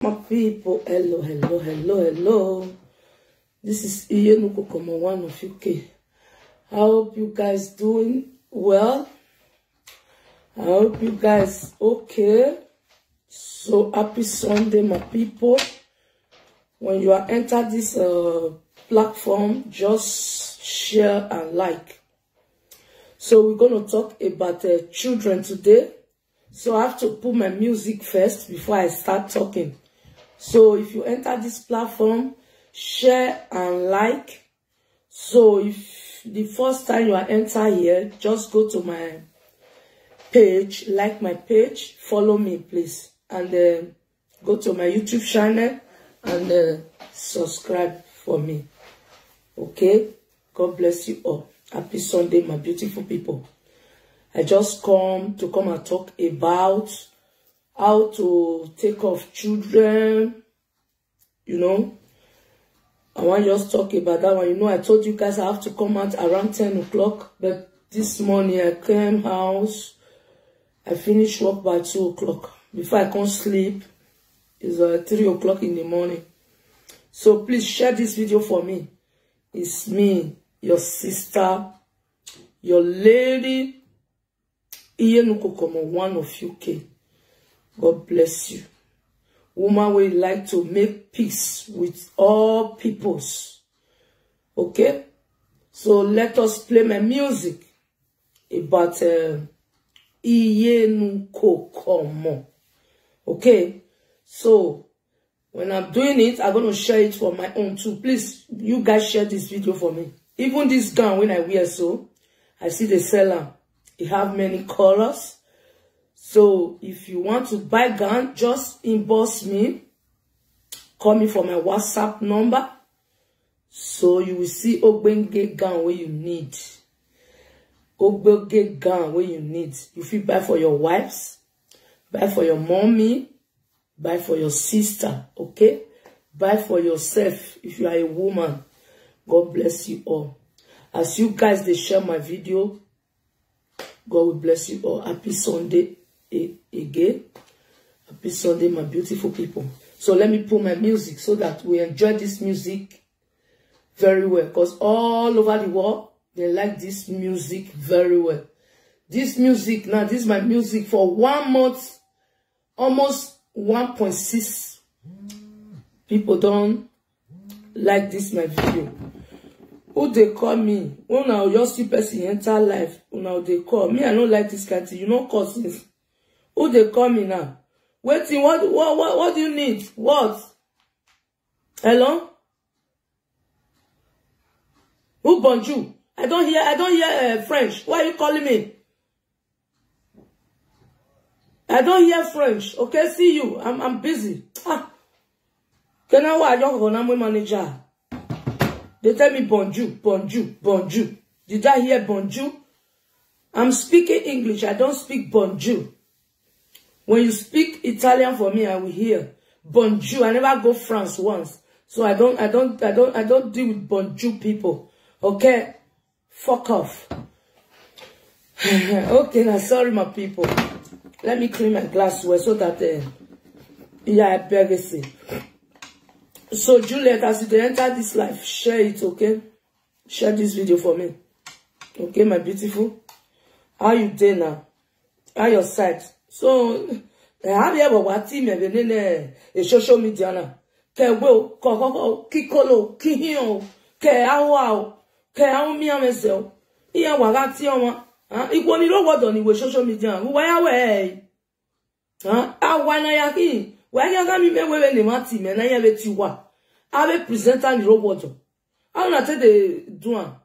My people, hello, hello, hello, hello. This is Iyenuko Komo, one of UK. I hope you guys doing well. I hope you guys okay. So happy Sunday, my people. When you are enter this platform, just share and like. So we're going to talk about children today. So I have to put my music first before I start talking. So if you enter this platform, share and like. So if the first time you are enter here, just go to my page, like my page, follow me please, and go to my YouTube channel and subscribe for me. Okay, God bless you all. Happy Sunday, my beautiful people. I just come and talk about how to take care of children. You know, I want to just talk about that one. You know, I told you guys I have to come out around 10 o'clock, but this morning I came house. I finished work by 2 o'clock. Before I can sleep, it's 3 o'clock in the morning. So please share this video for me. It's me, your sister, your lady, Iyenuko Komo, one of UK. God bless you. Woman will like to make peace with all peoples. Okay? So let us play my music about Iyenuko Komo. Okay? So when I'm doing it, I'm going to share it for my own too. Please, you guys share this video for me. Even this gown, when I wear so, I see the seller. It have many colors. So if you want to buy gown, just inbox me. Call me for my WhatsApp number. So you will see Ogbenge gown where you need. Ogbenge gown where you need. If you buy for your wives, buy for your mommy, buy for your sister, okay? Buy for yourself if you are a woman. God bless you all. As you guys, they share my video, God will bless you all. Happy Sunday again. Happy Sunday, my beautiful people. So let me put my music so that we enjoy this music very well. Because all over the world, they like this music very well. This music, now this is my music for 1 month, almost 1.6 people don't like this my video. Who they call me? When I just see person enter life, now they call me. I don't like this kind of thing. You know, cousins. Who they call me now? Waiting. What do you need? What? Hello? Who bonjour? I don't hear French. Why are you calling me? I don't hear French. Okay, see you. I'm busy. Ah. Can I watch your manager? They tell me bonjour, bonjour, bonjour. Did I hear bonjour? I'm speaking English. I don't speak bonjour. When you speak Italian for me, I will hear bonjour. I never go France once, so I don't deal with bonjour people. Okay, fuck off. Okay, now sorry, my people. Let me clean my glassware so that yeah, I beg you. So Juliet, as you enter this life, share it, okay? Share this video for me. Okay, my beautiful. How you doing now? How your side? So, have you ever watched me in social media now? Ke wo, kikolo, kihiyo, ke awa, ke aumi ameseo. Iya wagati oma. Iko ni rogo do ni we social media. Uwa we. Awa na yaki. Wanya kami mewewe ni mati me na ya beti wa. Ave presenter ni roboto. How na te de duan.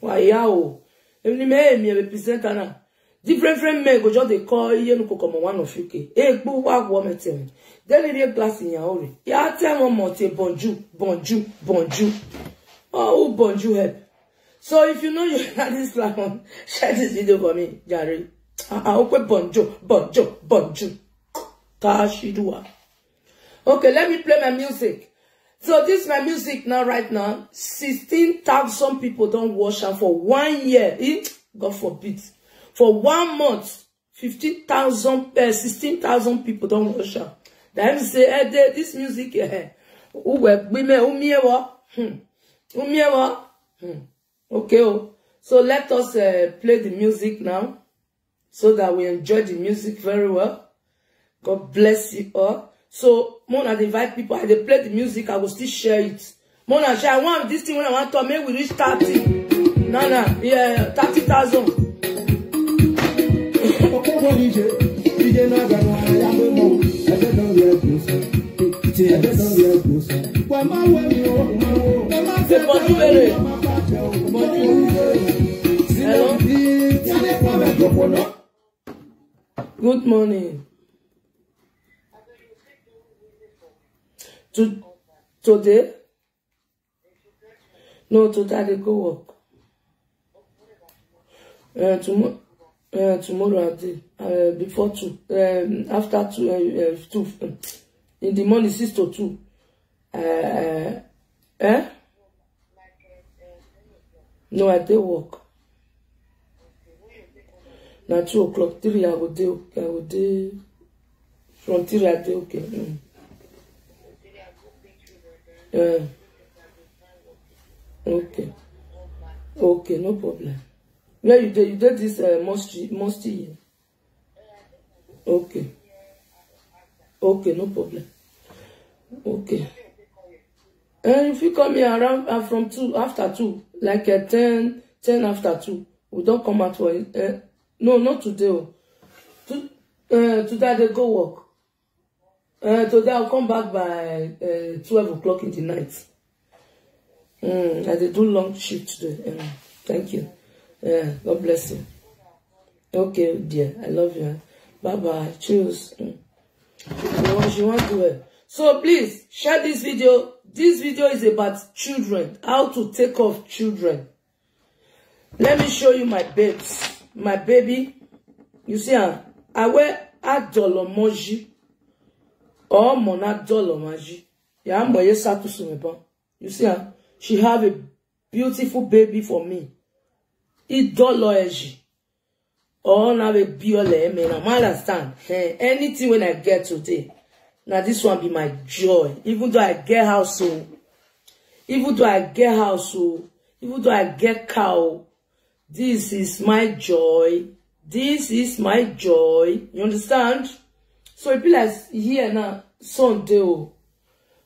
Wa ya o. Emi me presenter na. Different men go just dey call Iyenuko Komo one of UK. Egbu wa wo metem. Then the glass in your ore. Ya tell one more say bonjour, bonjour, bonjour. Oh, bonjour help. So if you know you have this platform, share this video for me, Jare. Okay, bonjour, bonjour, bonjour. Tashidua. Okay, let me play my music. So this is my music now, right now. 16,000 people don't watch her for 1 year. God forbid. For 1 month, 16,000 people don't watch her. That say, hey, this music, okay, oh. So let us play the music now, so that we enjoy the music very well. God bless you all. So, Mona invite people, I play the music, I will still share it. Mona, share, I want this thing when I want to make we reach 30. No, yeah, 30,000. Hello? Good morning. Today? No, today I go work. Tomorrow I did. Before 2. After 2. 2. In the morning 6 to 2. No, I did work. Now 2 o'clock, 3 I will do. I will do. From 3 I do. Okay. Okay. Okay, no problem. Where you did this mostly. Okay. Okay, no problem. Okay. And if you come here around from 2 after 2, like 10 after 2, we don't come out for it. No, not today. Today they go work. Today I'll come back by 12 o'clock in the night. I did do long shift today. Thank you. God bless you. Okay, dear. I love you. Bye-bye. Cheers. You want to So please, share this video. This video is about children. How to take care of children. Let me show you my babes. My baby. You see, I wear a dollar moji. Or mona dollar maji. Yeah, I'm going to You see, she have a beautiful baby for me. $1 or now a biole man. I understand. Anything when I get today. Now this one be my joy. Even though I get house, even though I get house, even though I get cow, this is my joy. This is my joy. You understand? So it be like here now Sunday.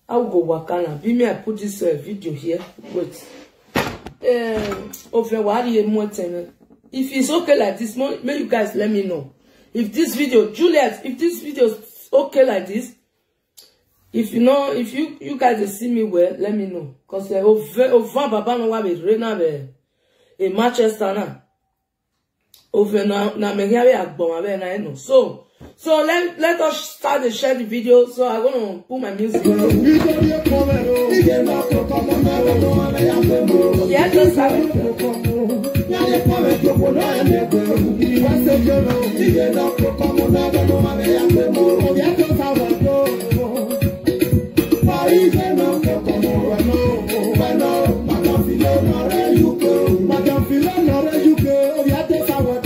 I will go wakana. Be me I put this video here. Wait. If it's okay like this, may you guys let me know. If this video, Juliet, if this video is okay like this, if you know, if you guys see me well, let me know. Cause over Baba no wa be rena be in Manchester now. Over na me here agbon abe na no. So let us start to share the video. So I'm gonna put my music. Yeah, just have it.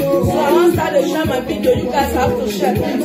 So I want to start to share my video. You guys have to share this.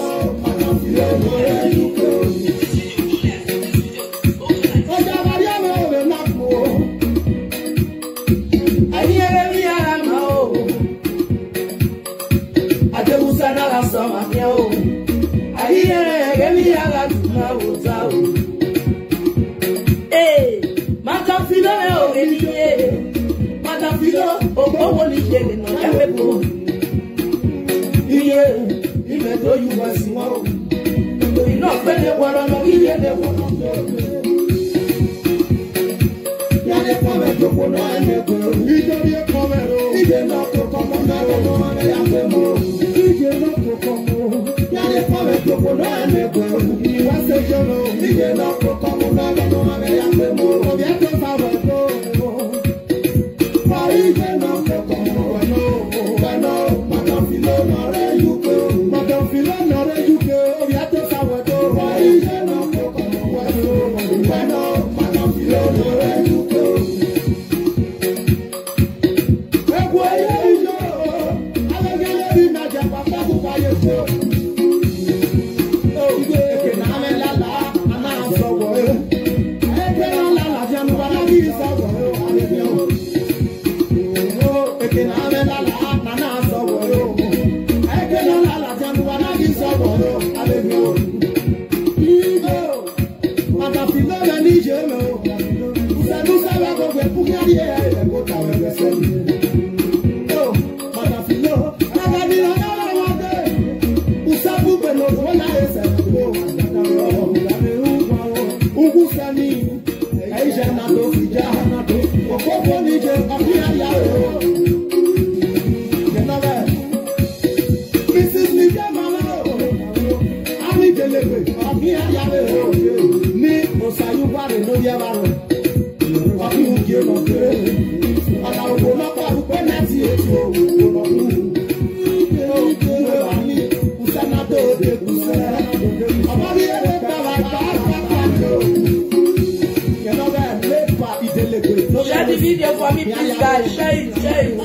Share the video for me, please, guys. Share it, share it.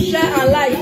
Share and like.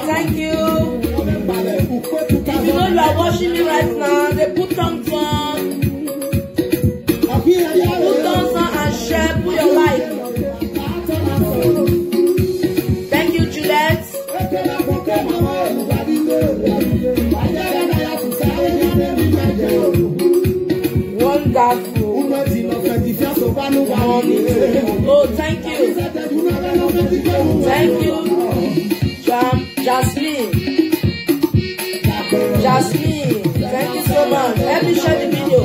Thank you. If you know you are watching me right now, they put thumbs on. Put thumbs on and share. Put your like. Thank you, Juliet. Wonderful. Oh, thank you. Thank you. Jasmine, thank you so much. Let me share the video.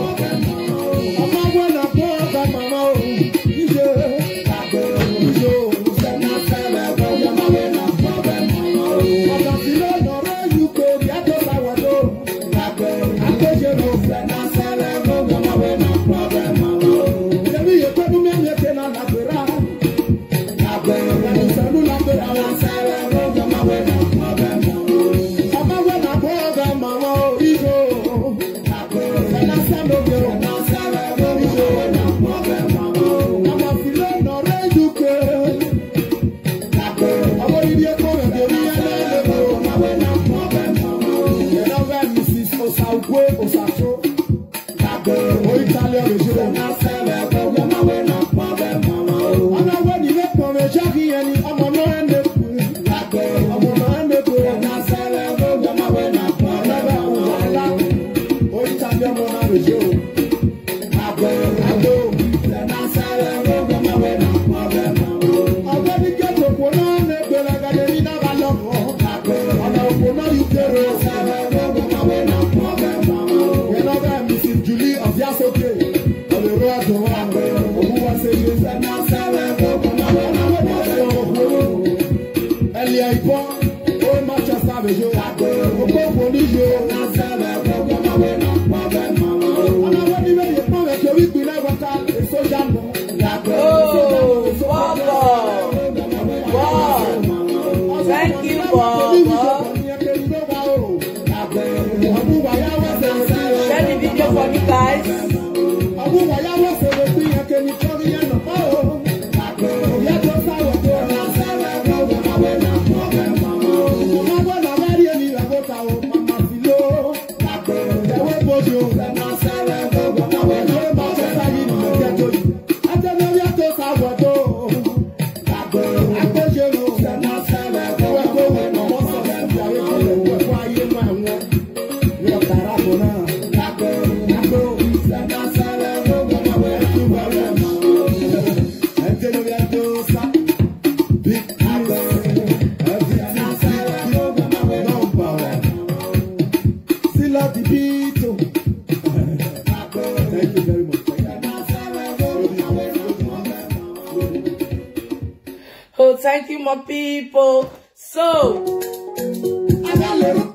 Oh, thank you, my people. So,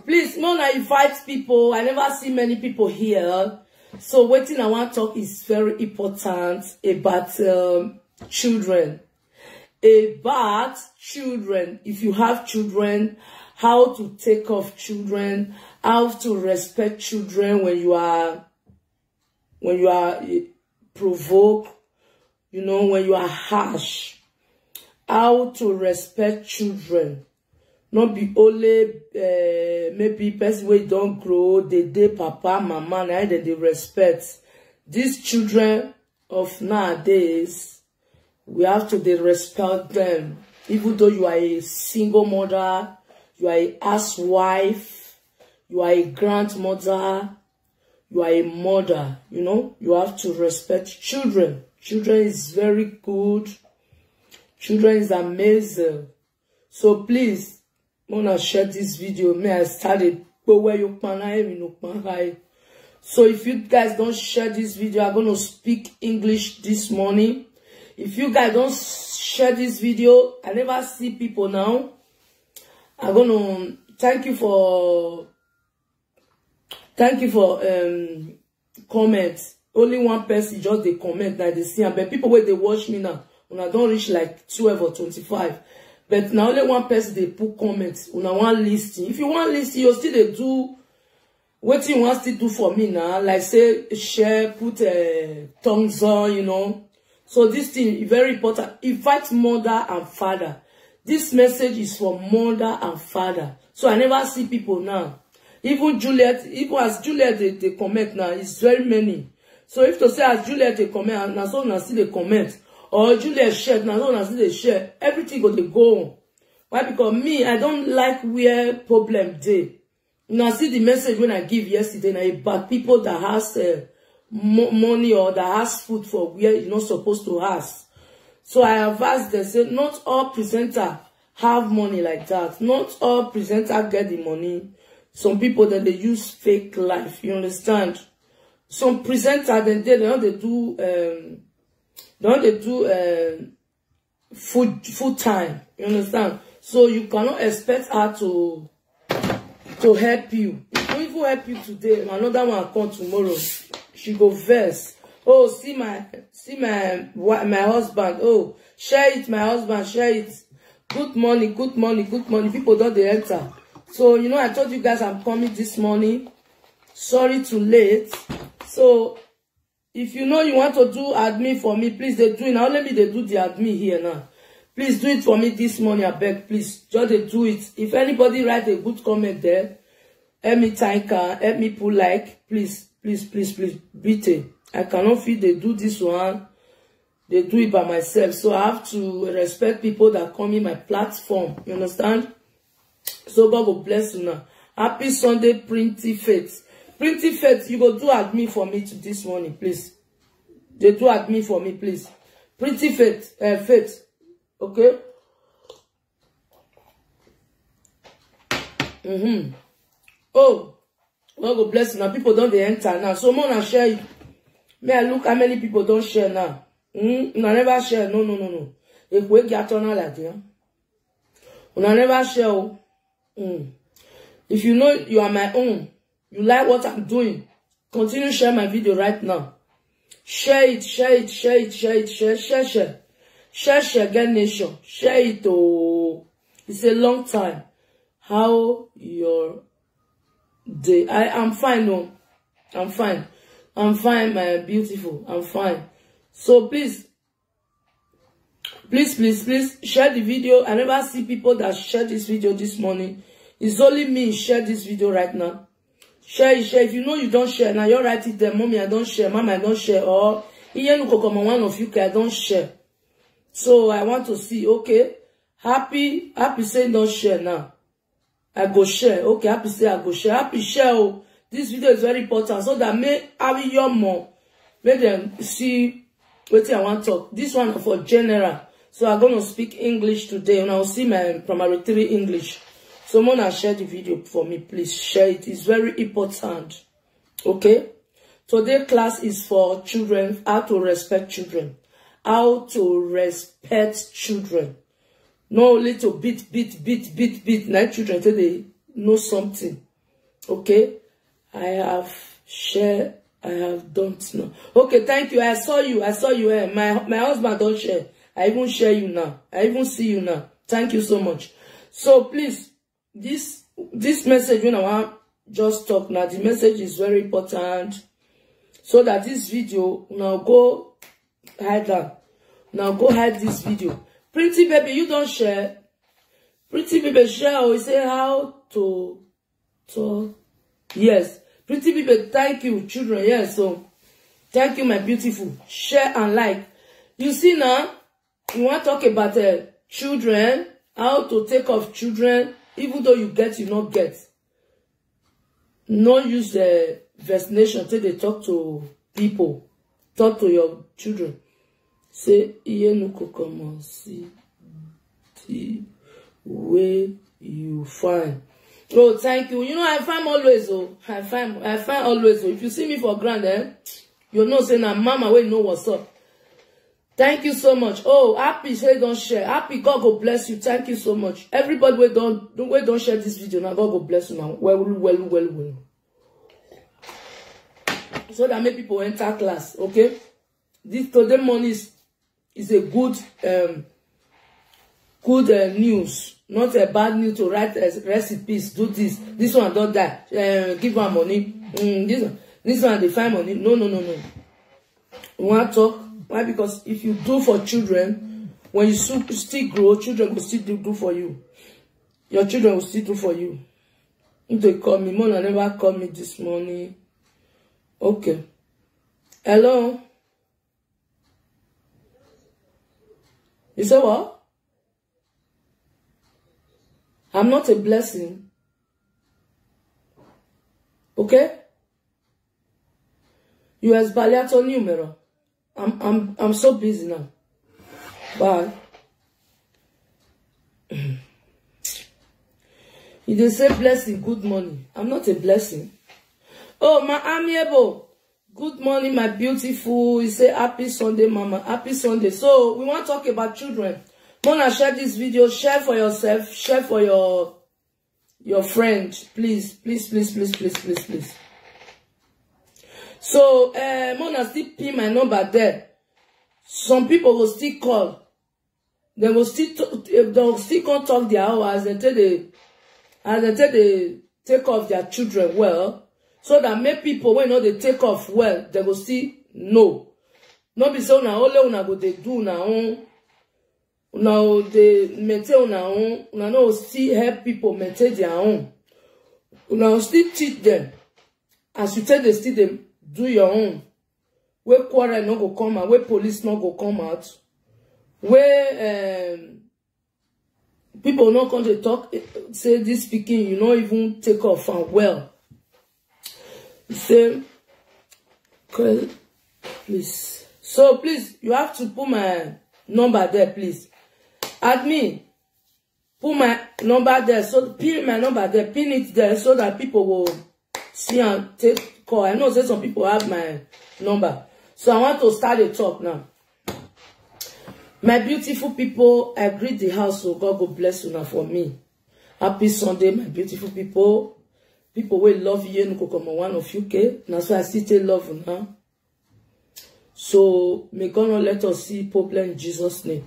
please, Mona invite people. I never see many people here. So, what thing I want to talk is very important about children. About children. If you have children, how to take care of children, how to respect children when you are provoked, you know, when you are harsh. How to respect children. Not be only maybe person wey don't grow, they papa, mama, and they respect. These children of nowadays, we have to respect them. Even though you are a single mother, you are a housewife, you are a grandmother, you are a mother, you know, you have to respect children. Children is very good. Children is amazing. So please, wanna share this video. May I started. So if you guys don't share this video, I'm gonna speak English this morning. If you guys don't share this video, I never see people now. I'm gonna thank you for comments. Only one person just they comment that they see, but people where they watch me now. When I don't reach like 12 or 25. But now only one person they put comments. When I want listing. If you want listing, you still they do what you want to do for me now. Like say share, put thumbs on, you know. So this thing is very important. Invite mother and father. This message is for mother and father. So I never see people now. Even Juliet, even as Juliet they comment now, it's very many. So if to say as Juliet they comment, and so now see they comment. Or Juliet shared, now don't see they share. Everything go to go on. Why? Because me, I don't like where problem day. Now see the message when I give yesterday, now about people that has money or that has food for where you're not supposed to ask. So I have asked them, say not all presenter have money like that. Not all presenter get the money. Some people that they use fake life. You understand? Some presenter then they do full time. You understand? So you cannot expect her to help you. If she even help you today, another one come tomorrow. She go vex. Oh, see my husband. Oh, share it, my husband, share it. Good money, good money, good money. People don't they enter. So you know, I told you guys I'm coming this morning. Sorry too late. So if you know you want to do admin for me, please they do it. Now let me they do the admin here now. Please do it for me this morning, I beg, please. Just they do it. If anybody write a good comment there, help me thank her, help me put like, please, please, please, please, beat it. I cannot feel they do this one. They do it by myself. So I have to respect people that come in my platform. You understand? So God will bless you now. Happy Sunday, Pretty Faith. Pretty Faith, you go do admin for me to this morning, please. They do admin for me, please. Pretty Faith, Faith. Okay? Oh, God will bless you now. People don't they enter now. So I'm gonna share it. May I look how many people don't share now? I never share. No. If we get on like that, I never share. If you know you are my own, you like what I'm doing, continue share my video right now. Share it, share it, share it, share it, share. Share, get nation. Share it. Oh, it's a long time. How your day? I am fine. No, I'm fine. I'm fine, my beautiful. I'm fine. So please share the video. I never see people that share this video this morning. It's only me share this video right now. Share it, share. If you know you don't share, now you write it there. Mommy, I don't share. Mama, I don't share. Or one of you, I don't share. So I want to see, okay, happy say don't share now. I go share. Okay, happy say I go share. Happy share. Oh, this video is very important so that may have your more. Make them see what I want to talk. This one for general. So I'm going to speak English today, and I'll see my primary 3 English. Someone has shared the video for me, please share it. It's very important. Okay? Today's class is for children, how to respect children. How to respect children. Not only to beat. Now children say they know something. Okay? I have shared. I have don't know. Okay, thank you. I saw you. My husband don't share. I even share you now. I even see you now. Thank you so much. So please, this message when I want just talk now. The message is very important. So that this video now go hide that. Now go hide this video. Pretty baby, you don't share. Pretty baby share or say how to talk. Yes. Pretty baby, thank you, children. Yes, so thank you, my beautiful. Share and like. You see now, you want to talk about children, how to take off children, even though you get, you not get. No use the vaccination till they talk to people. Talk to your children. Say, Iye no come see the way you find. Oh, thank you. You know, I find always, oh. I find always, oh. If you see me for grand, you know, say, now, mama, we know what's up. Thank you so much. Oh, happy, say, don't share. Happy, God go bless you. Thank you so much. Everybody, we don't share this video. Now, God go bless you now. Well. So that make people enter class, okay? This today morning is a good, news. Not a bad news to write recipes, do this. This one don't die. Give her money. This one they find money. No. You want to talk? Why? Because if you do for children, when you still grow, children will still do for you. Your children will still do for you. If they call me, Mona never called me this morning. Okay. Hello? You say what? I'm not a blessing. Okay? You has sbagliato numero. I'm so busy now. Bye. You dey say blessing, good morning. I'm not a blessing. Oh, my amiable. Good morning, my beautiful. You say happy Sunday, mama. Happy Sunday. So we want to talk about children. Mona, share this video. Share for yourself. Share for your friend. Please. So, Mona still pin my number there. Some people will still call. They will still can't talk their hours until they take off their children well. So that make people when they take off well, they will still know. Not be so now only una go they do now. Now they maintain una own. Una no still help people maintain their own. Una still teach them. As you tell they still them do your own. Where quarrel no go come out, where police no go come out, where people not going to talk, say this speaking, you not even take off and well. Say, please. So please, you have to put my number there, please. Admin, put my number there. So pin my number there, pin it there, so that people will see and take call. I know that some people have my number. So I want to start the talk now. My beautiful people, I greet the house, so God will bless you now for me. Happy Sunday, my beautiful people. People will love you, no come one of UK. That's why I still tell love you now. So may God not let us see problem in Jesus' name.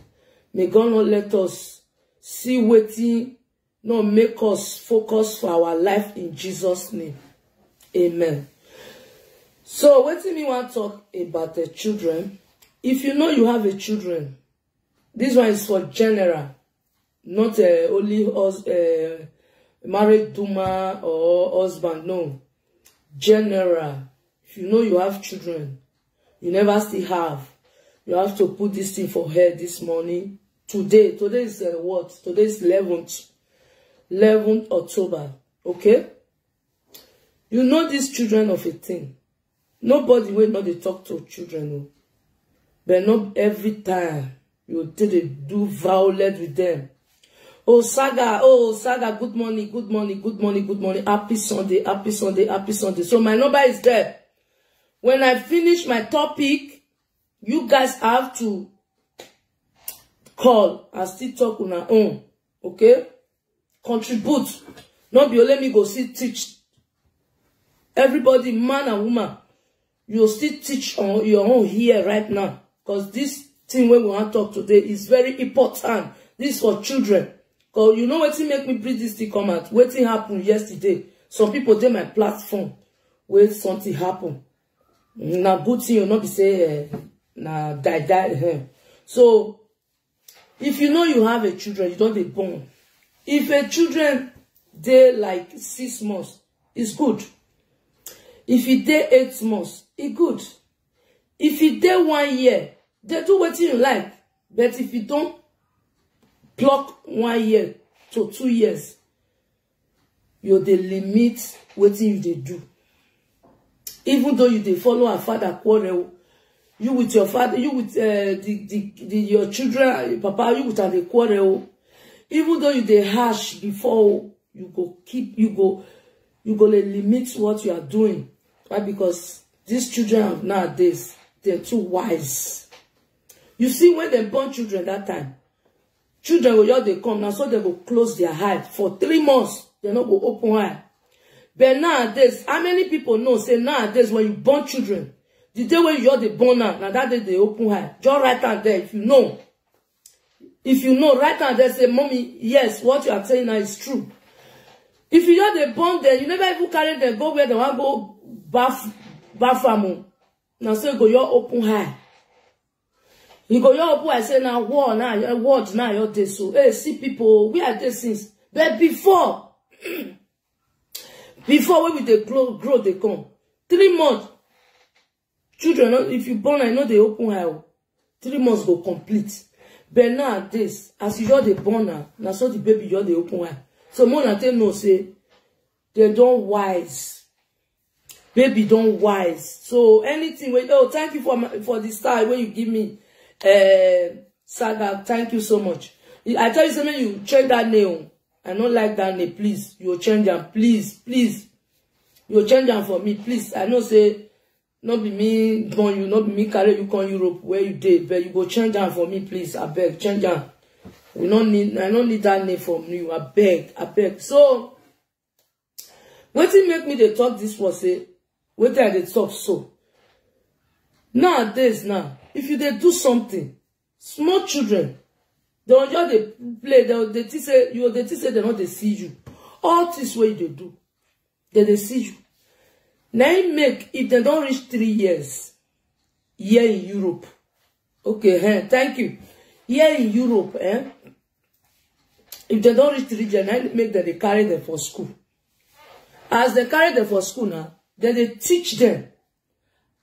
May God not let us see waiting, not make us focus for our life in Jesus' name. Amen. So what do you want to talk about the children? If you know you have a children, this one is for general, not only married Duma or husband. No, general. If you know you have children, you never still have. You have to put this thing for her this morning. Today is what? Today is 11th October. Okay. You know these children of a thing. Nobody will not talk to children, no. But not every time. You did do violent with them. Oh Saga, good morning, good morning, good morning, good morning. Happy Sunday, happy Sunday, happy Sunday. So my number is there. When I finish my topic, you guys have to call and still talk on our own. Okay? Contribute. Not be only me go still teach. Everybody, man and woman, you'll still teach on your own here right now. Because this thing we want to talk today is very important. This is for children. Because you know what make me bring this thing come out? What happened yesterday? Some people did my platform where something happened. Now good thing you not be say now die. So if you know you have a children, you don't be born. If a children they like 6 months, it's good. If it day 8 months, it's good. If it day 1 year, they do what you like. But if you don't pluck 1 year to 2 years, you the limit what you they do. Even though you they follow a father quarrel, you with your father, you with your children, papa, you with a quarrel. Even though you they harsh before, you go limit what you are doing. Right? Because these children nowadays, they're too wise. You see, when they born children that time, children will they come now, so they will close their eyes for 3 months. They not go open eye. But nowadays, how many people know? Say nowadays, when you born children, the day when you're the born now that day they open eye. Just write down there if you know. If you know, write down there, say, Mommy, yes, what you are saying now is true. If you are the born there, you never even carry them go where they want to go bathroom. Now so you go your open eye. You go your open eye, say now war now, your words now your day so. Hey, see people, we are this since. But before when we they grow, they come. 3 months. Children, if you born, I know they open eye. 3 months go complete. But nowadays, as you the born now so the baby you're the open eye. So more than they know say they don't wise. Baby don't wise. So anything when thank you for the style when you give me Saga. Thank you so much. I tell you something, you change that name. I don't like that name, please. You change them, please. You change them for me, please. I know say not be me born you, not be me carry you come Europe where you did, but you go change them for me, please. I beg, change them. I don't need that name from you. I beg. So what it make me they talk this was say what they talk so. Nowadays now, if you they do something, small children, they will just they play, they say they not they see you. All this way they do. They see you. Now make if they don't reach 3 years here in Europe. Okay, thank you. Here in Europe, if they don't reach 3 years, now make them they carry them for school. As they carry them for school now, then they teach them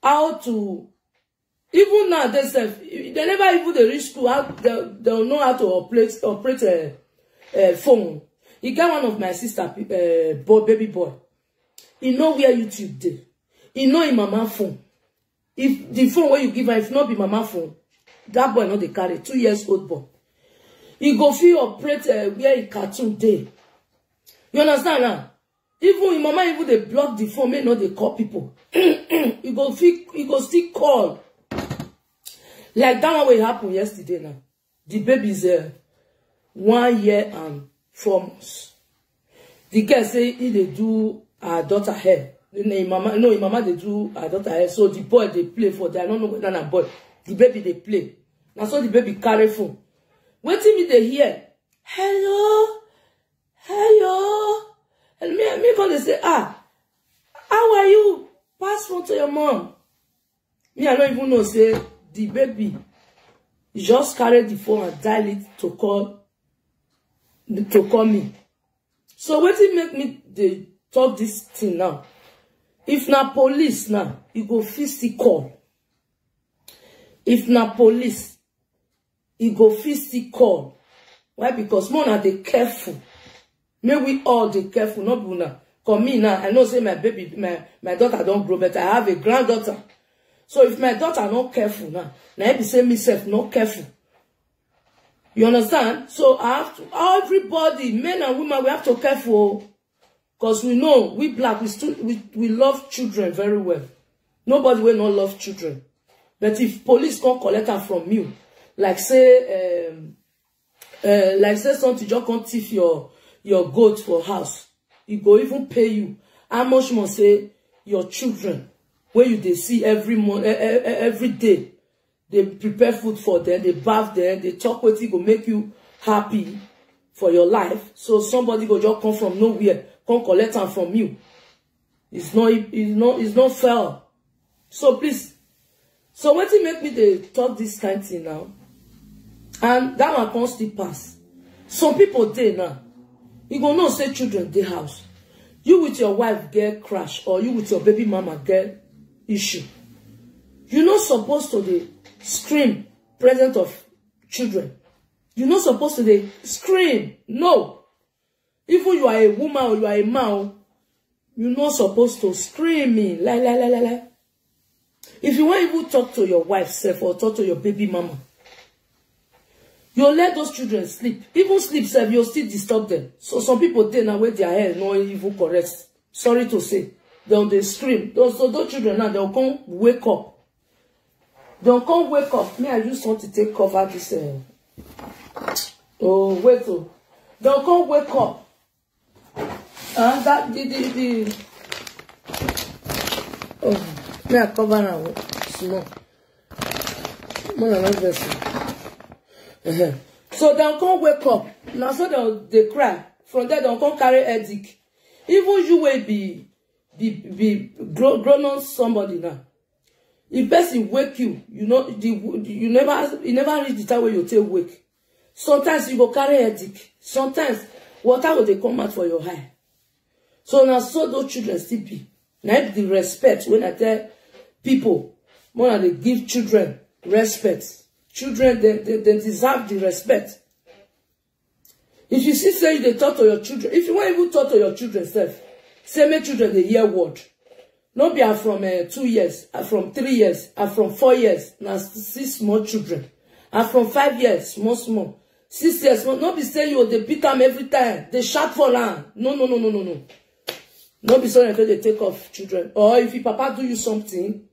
how to. Even now, they never even they reach school. They'll know how to operate a phone. He got one of my sister, baby boy. He know where YouTube did. He know his mama phone. If the phone where you give her, if not be mama phone, that boy not they carry 2 years old boy. He go feel operate where he cartoon day. You understand now? Even his mama even they block the phone, may not they call people. He go still call. Like that one will happen yesterday now. The baby is 1 year and 4 months. The girl say he they do her daughter hair. His mama they do her daughter hair. So the boy they play for them. I don't know whether na boy. The baby they play. Now so the baby carry phone. Waiting me they hear. Hello. And me come they say, how are you? Pass phone to your mom. Me I don't even know say the baby just carry the phone and dial it to call me. So what it make me they talk this thing now? If na police now, you go fisty call. If na police, you go fisty call. Why? Because more na they careful. May we all be careful, not Buna. Come me now, I know say my baby, my daughter don't grow, but I have a granddaughter. So if my daughter not careful now I be say myself not careful. You understand? So I have to, everybody, men and women, we have to be careful. Because we know, we black, we love children very well. Nobody will not love children. But if police can't collect her from you, like say something just can't thief your goat for house, it go even pay you. How much more say your children, where you they see every month, every day, they prepare food for them, they bath them, they talk with you, go make you happy for your life. So somebody go just come from nowhere, come collect them from you. It's not fair. So please, so what it make me they talk this kind of thing now? And that one can't still pass. Some people they now. You gonna know say children they house. You with your wife get crash, or you with your baby mama get issue. You're not supposed to they scream present of children. You're not supposed to they scream. No. Even you are a woman or you are a man, you're not supposed to scream in. La la la la la. If you want to talk to your wife self or talk to your baby mama, you'll let those children sleep. Even sleep self, you'll still disturb them. So some people they now wear their hair not even correct. Sorry to say. They scream. Those children now they'll come wake up. They'll come wake up. Me, I just want to take cover this. Oh wait, oh. They'll come wake up. And that oh. Me I cover now small. More than vessel. So they'll come wake up. Now so they cry. From there they'll come carry headache. Even you will be grown on somebody now. If person wake you, you know you never reach the time where you take wake. Sometimes you go carry headache. Sometimes water will they come out for your eye. So now so those children still be. Now the respect when I tell people, more than they give children respect. Children, they deserve the respect. If you see, say they talk to your children, if you want even talk to your children self, say make children they hear word. Not be from 2 years, from 3 years, from 4 years, now 6 small children. And from 5 years, small. 6 years, not be saying you they beat them every time. They shout for land. No. Not be sorry until they take off children. Or if your papa do you something,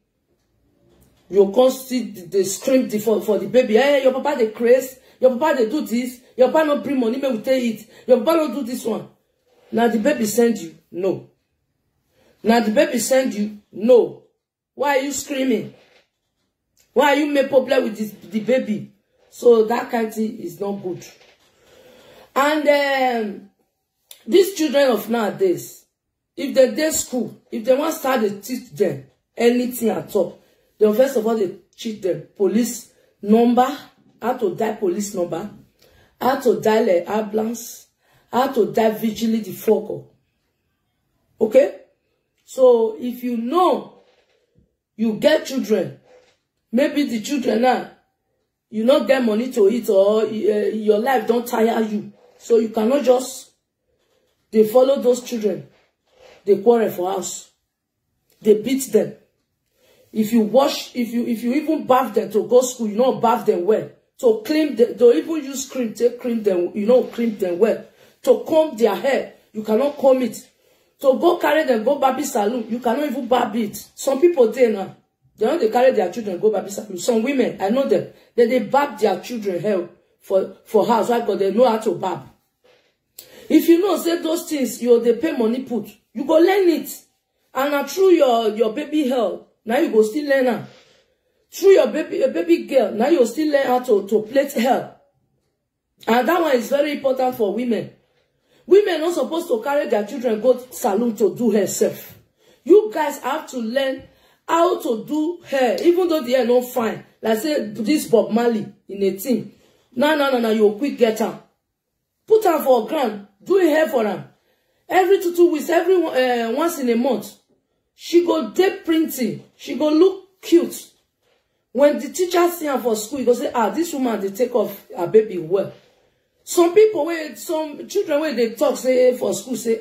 you can't see they scream for the baby. Hey, your papa they craze. Your papa they do this. Your papa not bring money, me will take it. Your papa don't do this one. Now the baby send you. No. Now the baby send you. No. Why are you screaming? Why are you make problem with the baby? So that kind of thing is not good. And these children of nowadays, if they dey school, if they want to start to teach them anything at all, then first of all they teach them police number, how to dial police number, how to dial ambulance, how to dial vigilante focal. Okay? So if you know you get children, maybe the children now, you not get money to eat or your life don't tire you. So you cannot just, they follow those children. They quarrel for house. They beat them. If you wash, if you even bath them to go school, you know bath them well. To clean them, to even use cream, take cream them, you know cream them well. To comb their hair, you cannot comb it. To go carry them, go baby salon, you cannot even barb it. Some people there now, they know they carry their children, go baby salon. Some women, I know them, they barb their children hair for house, right? Because they know how to barb. If you know, say those things, they pay money put. You go learn it. And through your baby hair, now you go still learn her. Through your baby girl, now you still learn how to plait hair. And that one is very important for women. Women are not supposed to carry their children go to salon to do hair self. You guys have to learn how to do hair, even though the hair not fine. Like say this Bob Marley in a team. No, you quick get her. Put her for a grand. Do a hair for her. Every 2 weeks, once in a month, she go day printing. She go look cute. When the teacher see her for school, he go say, this woman, they take off her baby well. Some people, some children, when they talk, say, for school, say,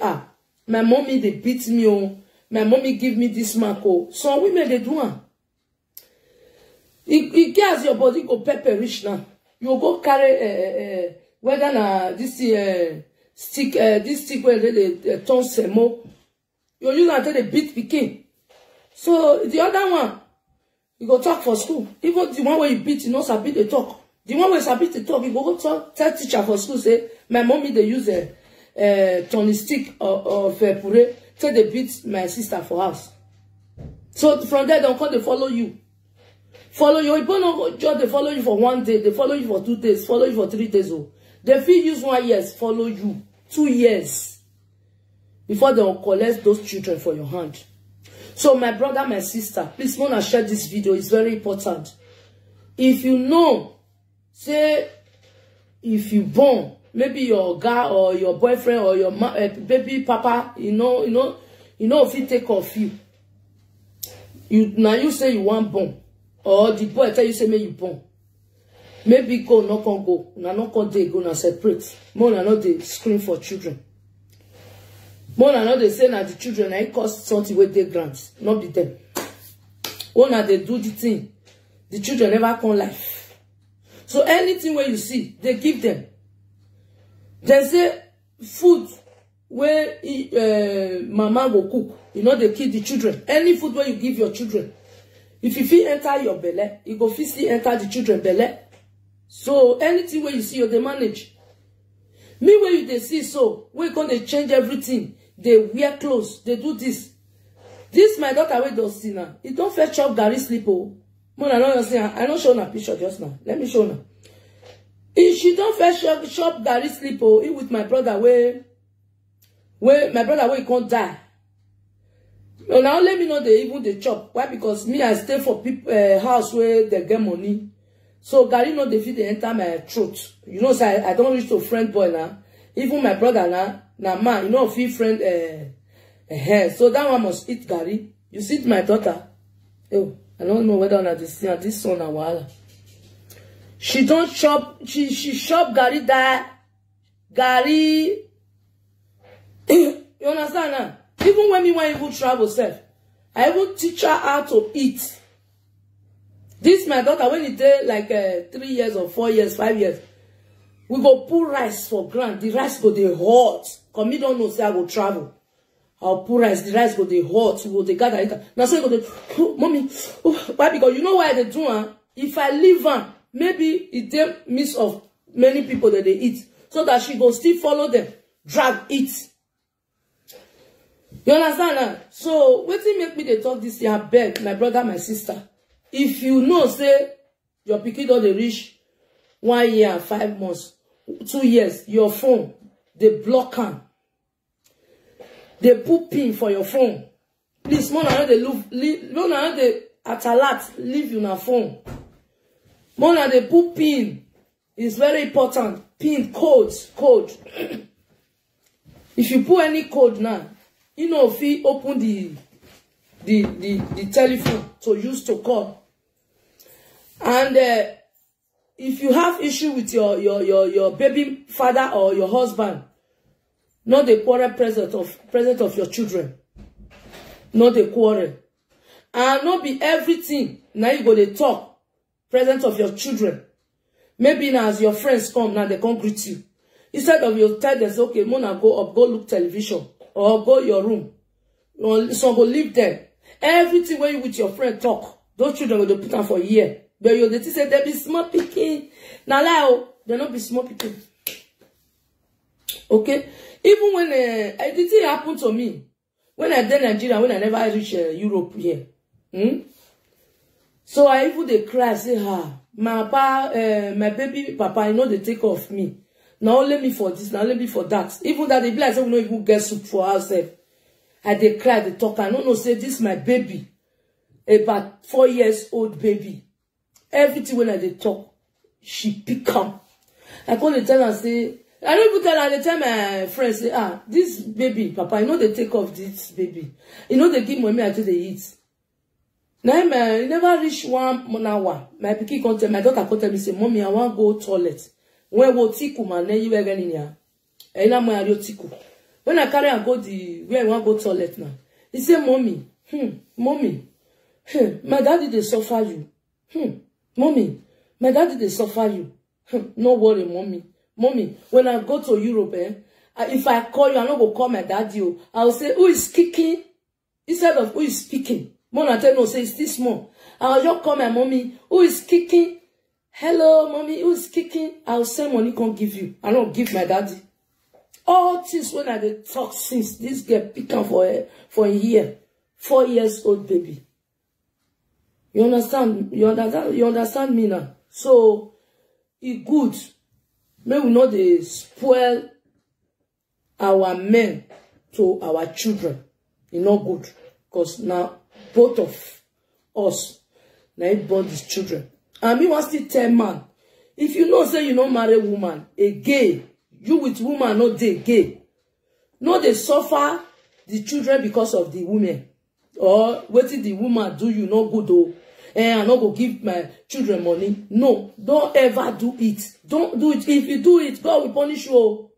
my mommy, they beat me, oh. My mommy give me this mark, oh. Some women, they do her. It gets your body go pepper rich now. you go carry whether na this stick where they turn semo. You use until they beat pikin. So the other one, you go talk for school. Even the one where you beat, you know, sabi the talk. The one where sabi the talk, you go talk, tell teacher for school, say, my mommy, they use a turning stick of puree, till they beat my sister for house. So from there, they'll come, they follow you. Follow you. If not just they follow you for 1 day, they follow you for 2 days, follow you for 3 days. Oh. They feel use 1 year, follow you 2 years before they will collect those children for your hand. So my brother, my sister, please wanna share this video. It's very important. If you know, say, if you born, maybe your guy or your boyfriend or your baby papa, you know, if he take off you. Now you say you want born, or the boy tell you say may you born. Maybe go not can go, now not can they go now separate. More than not they scream for children. More than not they say that the children I cost something with their grants, not be them. One that they do the thing, the children never come life. So anything where you see, they give them. They say food where mama go cook, you know they kill the children. Any food where you give your children, if you feel enter your belly, you go physically enter the children belly. So anything where you see, they manage. Me where you they see so, we gonna change everything. They wear clothes, they do this. This my daughter where does see now. It don't fetch up Gary sleep. Oh, I don't show her picture just now. Let me show her. If she don't fetch shop Gary sleep, oh, it with my brother where my brother where he can't die. No, now let me know they even the chop. Why? Because me I stay for people house where they get money. So Gary know they fit they enter my throat. You know, so I don't reach to friend boy now. Even my brother now man, you know, feel friend so that one must eat Gary. You see my daughter. Oh, I don't know whether or not this son or what. She don't chop. She shop Gary that Gary. You understand now? Even when me want even travel self, I will teach her how to eat. This my daughter when it did like 3 years or 4 years, 5 years, we go put rice for ground. The rice go dey hot. Cause me don't know say I go travel. I'll put rice. The rice go dey hot. We go dey gather it. Now so go dey, oh, mommy. Oh, why? Because you know why they do huh? If I leave her, maybe it take miss of many people that they eat, so that she go still follow them, drag eat. You understand now? So what thing make me they talk this year? Beg my brother, my sister. If you know, say your pikin don dey reach 1 year and 5 months, 2 years, your phone they block am. They put pin for your phone. Please, more than they at alert leave you na phone. More than they put pin. It's very important. Pin code. If you put any code now, you know if you open the telephone to use to call. And if you have issue with your baby father or your husband, not the quarrel present of your children. Not the quarrel. And not be everything. Now you go to talk. Present of your children. Maybe now as your friends come, now they come greet you. Instead of you tell them, okay, Mona, go up, go look television. Or go your room. So go live there. Everything where you with your friend talk. Those children will put on for a year. But you they say they be small picking. Now like they not be small picking. Okay? Even when the thing happened to me, when I did Nigeria, when I never reach Europe here. So I even they cry, say, my baby papa, you know they take off me. Now let me for this, now let me for that. Even that they be like, say, we don't even get soup for ourselves. I they cry, they talk. I don't know, say, this my baby. About 4 years old baby. Everything when I they talk, she pick up. I call the tell her, say, I don't even tell her, they tell my friends, say, this baby, papa, you know they take off this baby. You know they give mommy until they eat. Now, you never reach 1 hour. My pikin come tell, my daughter come tell me, say, mommy, I want to go toilet. When we tiku, man, then you were getting here. And I'm going to tiku. When I carry and go where I want to go toilet now, he say, mommy, my daddy, they suffer you. Mommy, my daddy, they suffer you. No worry, mommy. Mommy, when I go to Europe, if I call you, I not go call my daddy. I'll say, who is kicking? Instead of who is speaking. Mona tell no, say it's this small. I'll just call my mommy, who is kicking? Hello, mommy, who is kicking? I'll send money, can't give you. I don't give my daddy. All this when I talk since this girl picking for a year. 4 years old baby. You understand? You understand me now? So it good. May we not they spoil our men to our children. It's not good. Because now both of us now born these children. And me want still tell man, if you know say you don't marry woman, a gay, you with woman not they gay. No, they suffer the children because of the women. Or what did the woman do you no good though? And I not go give my children money. No, don't ever do it. Don't do it. If you do it, God will punish you.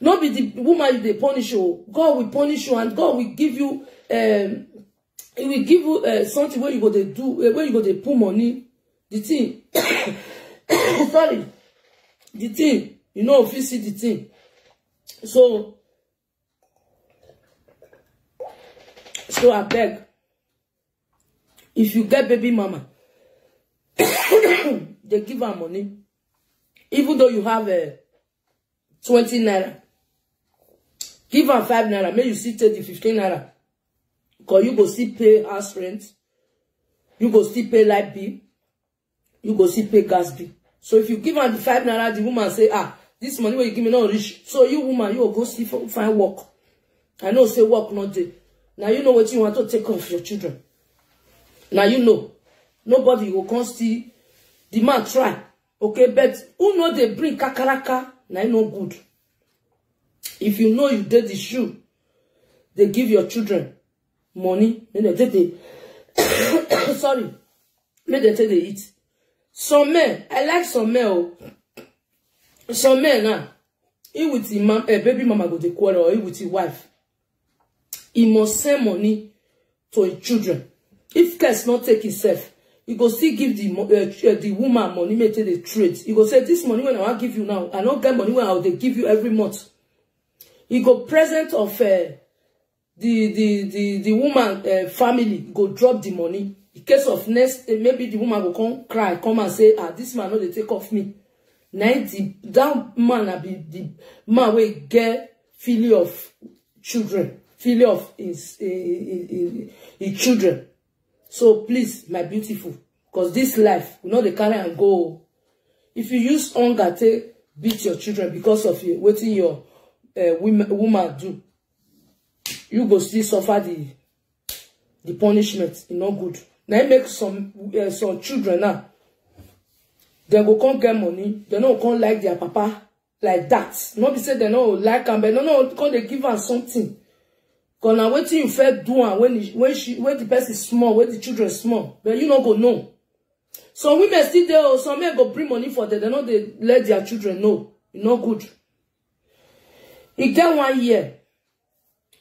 Not be the woman they punish you. God will punish you, and God will give you He will give you something where you go to do, where you go to put money. The thing, sorry, the thing, you know, if you see the thing. So I beg, if you get baby mama, they give her money, even though you have 20 naira, give her 5 naira, maybe you still take the 15 naira. Because you go still pay house rent, you go still pay light bill, you go still pay gas bill. So if you give her the 5 naira, the woman say, this money where you give me not rich. So you woman, you will go still find work. I know say work not day. Now you know what you want to take off your children. Now you know. Nobody will come still. The man try. Okay, but who know they bring kakaraka? Now you know good. If you know you did the shoe, they give your children money, then they take the sorry, then they take the eat. Some men, I like some men. Some men now, he with his mom, baby mama go to quarrel, or he with his wife. He must send money to his children. If case not take himself, he go still give the woman money, may take the trade. He go say, this money when I want give you now, I don't get money when I will give you every month. He go present of the woman family go drop the money. In case of next, maybe the woman will come cry, come and say, this man no they take off me. Now that man be the man will get feeling of children, feeling of his children. So please, my beautiful, because this life will not the carry and go. If you use hunger to beat your children because of waiting your woman do, you go still suffer the punishment. It's not good. Now it makes some children now. They go come get money. They don't come like their papa like that. Not be say they don't like them, but no, come they give her something. Because now waiting you first do when the person is small, when the children small, but you not go know. Some women still there, or some men go bring money for them. They know they let their children know. It's not good. It get 1 year.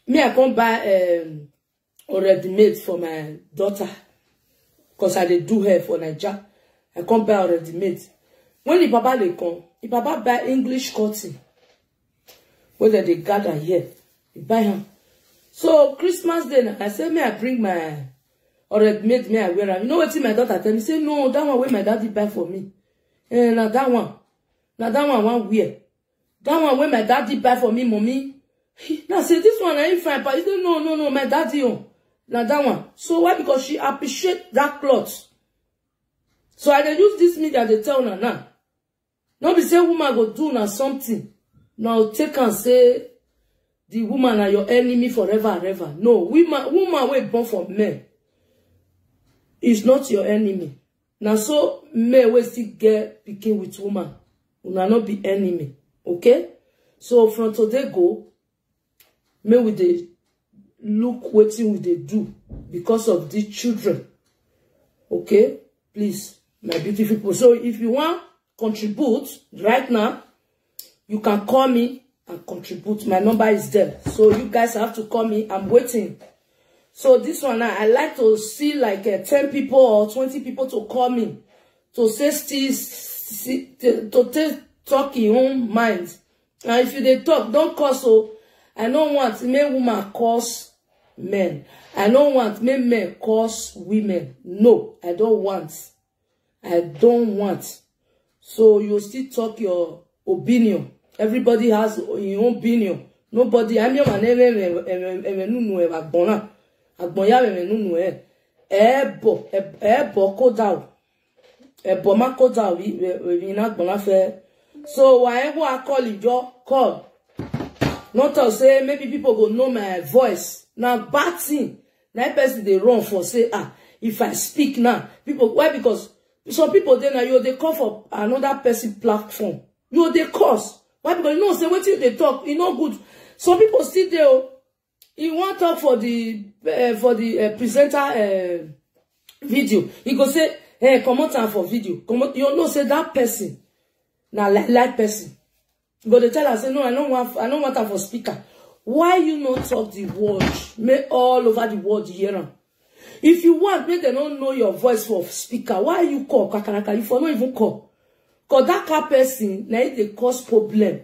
Me, I come buy already made for my daughter. Because I did do her for Nigeria. I come buy already made. When the papa they come, the papa buy English cotton. Whether they gather here, they buy him. So Christmas day, I say, may I bring my already made, may I wear her. You know what my daughter tell me? Say, no, that one where my daddy buy for me. Now that one. Now that one wear. That one where my daddy buy for me, mommy. Now say this one I ain't fine, but he said no, my daddy now that one. So why? Because she appreciate that cloth. So I dey use this media they tell her now. Not be say woman go do now something. Now take and say the woman are your enemy forever and ever. No, woman wey born for men is not your enemy. Now so men wey still get pikin with woman will not be enemy. Okay? So from today go, may we they look waiting we they do because of these children. Okay? Please, my beautiful people. So if you want contribute right now, you can call me and contribute. My number is there. So you guys have to call me. I'm waiting. So this one now, I like to see like 10 people or 20 people to call me to say talk in own mind. And if you dey talk, don't curse. So I don't want make woman curse men. I don't want make men curse women. No, I don't want. I don't want. So you still talk your opinion. Everybody has your own opinion. Nobody. I'm your man. So whenever I call you, call. Not to say maybe people go know my voice. Now bad thing. Now person they run for say if I speak now, people why because some people then they call for another person platform. They cause. Why? Because you know say what they talk, you know good. Some people still there. You want talk for the presenter video. He go say, hey, come on for video. Come on, you know say that person. Now like person. But they tell us, say, no, I don't want her for speaker. Why you not talk the word? Make all over the world hear them. If you want, make they don't know your voice for speaker. Why you call kakaraka? You for not even call. Because that kind of person, now they cause problem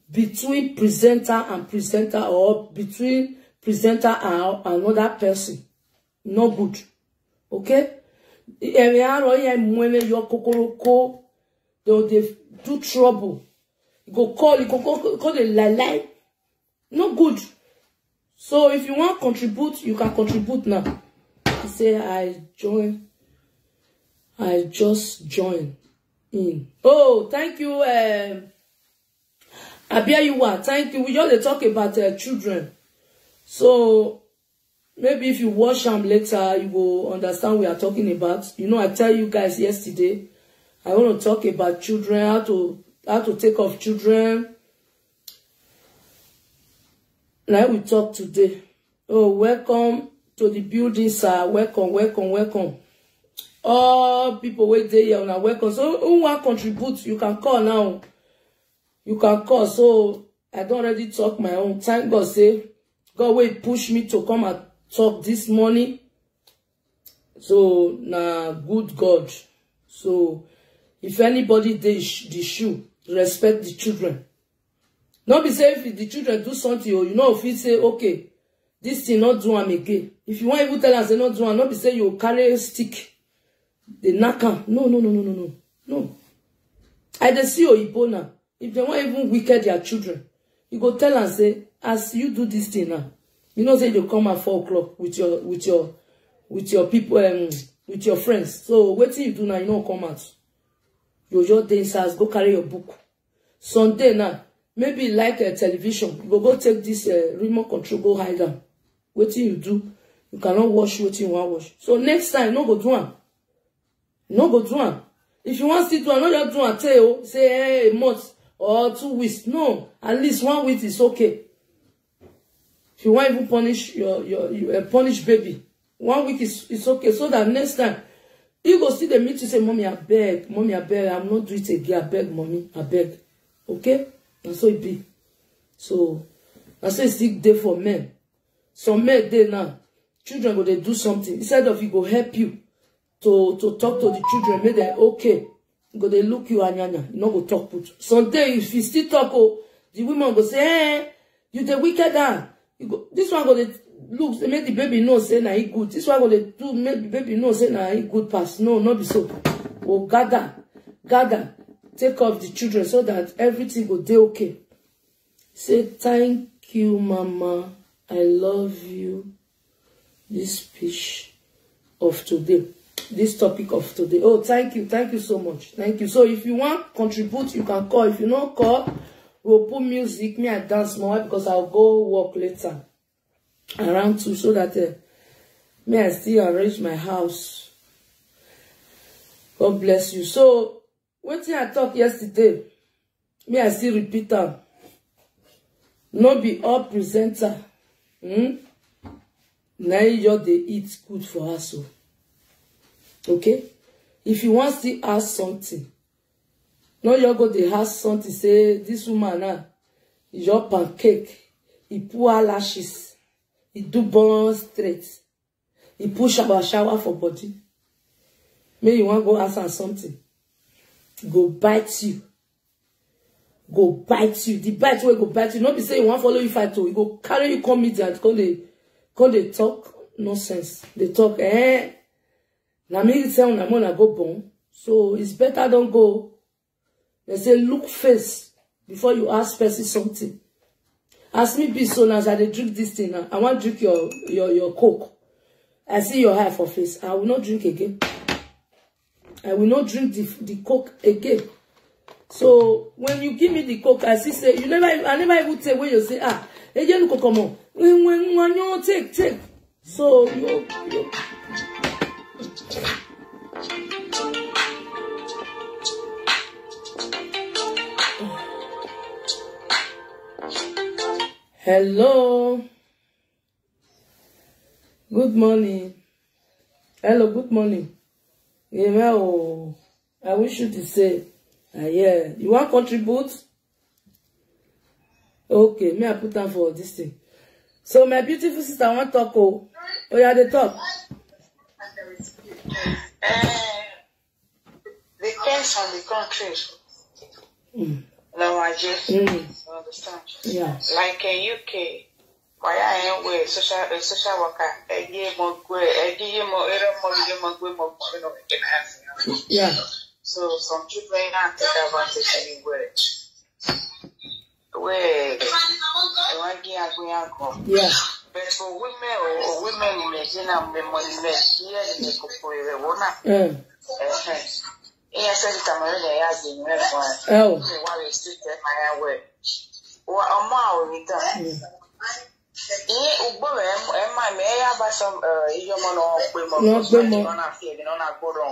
between presenter and presenter or between presenter and another person. No good. Okay? They do trouble. You go call the lie. No good. So if you want to contribute, you can contribute now. You say I just join in. Oh, thank you, Abiayuwa. Thank you. We just talk about children. So maybe if you watch them later, you will understand what we are talking about. You know, I tell you guys yesterday, I want to talk about children, how to take off children. Now we talk today. Oh, welcome to the building, sir. Welcome. All people wait there here now. Welcome. So who want to contribute? You can call now. You can call. So I don't already talk my own. Thank God, say God will push me to come and talk this morning. So now good God. So if anybody did the shoe, respect the children. Not be say if the children do something, or you know, if you say, okay, this thing not do am again. If you want even tell us they not do am, not be say you carry a stick, the knacker. No. I dey see Oyibo now. If they want even wicked their children, you go tell and say, as you do this thing now, you know say you come at 4 o'clock with your people with your friends. So what you do now, you know come out. You just dancers, go carry your book. Sunday now, maybe like a television, you go take this remote control, go hide them. What you do, you cannot watch what you want to watch. So next time, no go do one. No go do one. If you want to do one, no just do one. Tell say hey, a month or 2 weeks. No, at least 1 week is okay. If you want even punish your punish baby, 1 week is okay. So that next time you go see the meet to say, mommy, I beg, I'm not doing it again. I beg, mommy, I beg. Okay? And so it be. So I say it's still day for men. Some men they now, children go they do something. Instead of it go help you to talk to the children, make them okay. Go they look you anyanya. You know go talk put. Someday if you still talk, the women go say, hey, you the wicked man. You go, this one go they look, they make the baby know say na he good. This one go they do make the baby know say na he good pass. No, not be so. Oh, gather. Take off the children so that everything will be okay. Say thank you, Mama. I love you. This speech of today. This topic of today. Oh, thank you. Thank you so much. Thank you. So if you want to contribute, you can call. If you don't call, we'll put music. Me, I dance more because I'll go work later. Around 2 so that me, I still arrange my house. God bless you. So, what I talked yesterday, me, I still repeat them. Not be all presenter. Now you they eat good for us. So. Okay? If you want to ask something, no, you go to ask something, say, this woman now, is your pancake, he put her lashes, he do bone straight, he put shower for body. Maybe you want to go ask her something. go bite you. Go bite you. The bite will go bite you. Not be saying you want follow you fight to. He go carry you come meet and come they talk nonsense. They talk na me say una mona go bon. So it's better don't go. They say look face before you ask person something. Ask me be so now as I drink this thing now. I want to drink your Coke. I see your hair for face. I will not drink again. I will not drink the Coke again. So when you give me the Coke, I see say I never even say when you say you look come on. When you take. So you hello. Good morning. Hello, good morning. Yeah, I wish you to say yeah. You want to contribute? Okay, may I put down for this thing. So my beautiful sister, I want to talk. Oh yeah, they talk. Depends on the country. No, I just understand. Yeah. Like in UK, why I am with social worker, yeah. So some people ain't take advantage anywhere. Where I want to go. Yeah. But for women in the money here in the yes, oh. Why restricted my way? Or a mile return.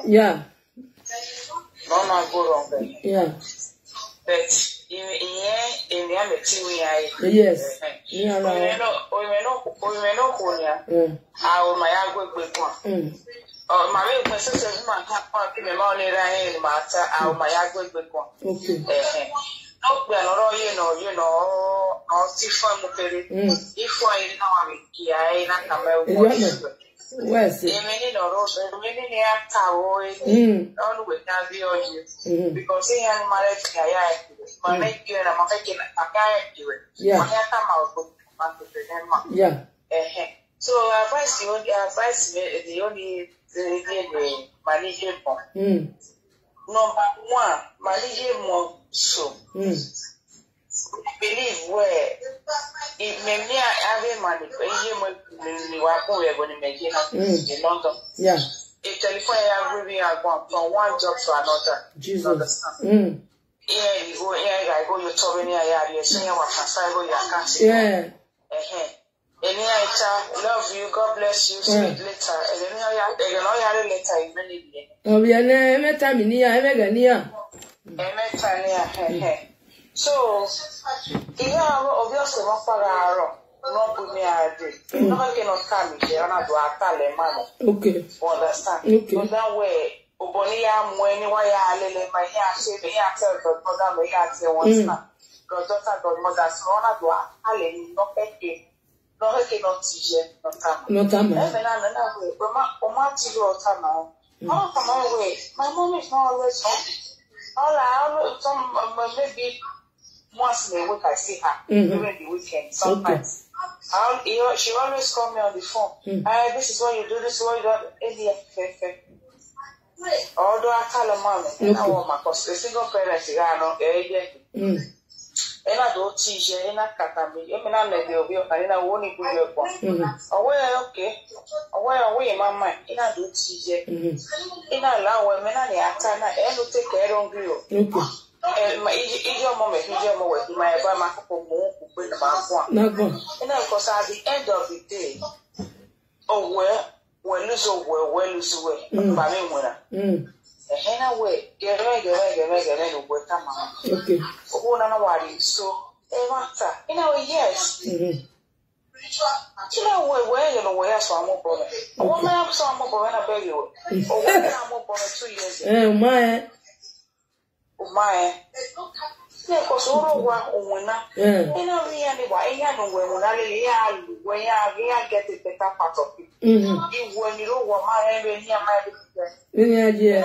Yeah. Yeah. But in the material, yes. How my oh, my sister's man can't give me money in matter. How my okay. No, we are not, you know, or if I know I not where's it? Because he had married you and I'm making a yeah. So advice the only management. Number one, management so. Believe where it may be having money, you are going to make it in London. Yeah. If telephone you are going from one job to another. Jesus. Yeah, you go here, I go, you're talking here, you're saying what can say, yeah. Love you, God bless you, sweet later. And then you know, later, you really oh, we are never time in here, so, obviously, one for no put me a day. No one cannot come here and I do a tally man. Okay. Understand? Okay. But that way, Obonia, when you are my hair, say the hair, tell God, mother, may I say once now. God, daughter, God, mother, so on a do a tally, no pay. No, he cannot teach you, no time. No time. Oh, come away. My mom is not always home. All I some maybe once in a week I see her during the weekend. Sometimes she always call me on the phone. This is what you do. This is what you do. Although I call her mom, and I want my cause the single parents are not and I don't teach you in a catami. You mean I'm maybe of you, and I won't be your one. Away, okay. Away, my mind. In a do teach you. In a low women, and the Atana, and will take care of you. And my idiom moment, my Bama who bring about one. And of course, at the end of the day, oh, well, lose away, well, lose away. By me, anyway, get away, work come on. Okay. So, in our yes. You know where you know where so I'm more. One man so I'm more when I beg you. Or one I'm more 2 years. My. Yeah, because all one winner. In a reality, I know when I get the better part of it. When you know what my area, my yeah.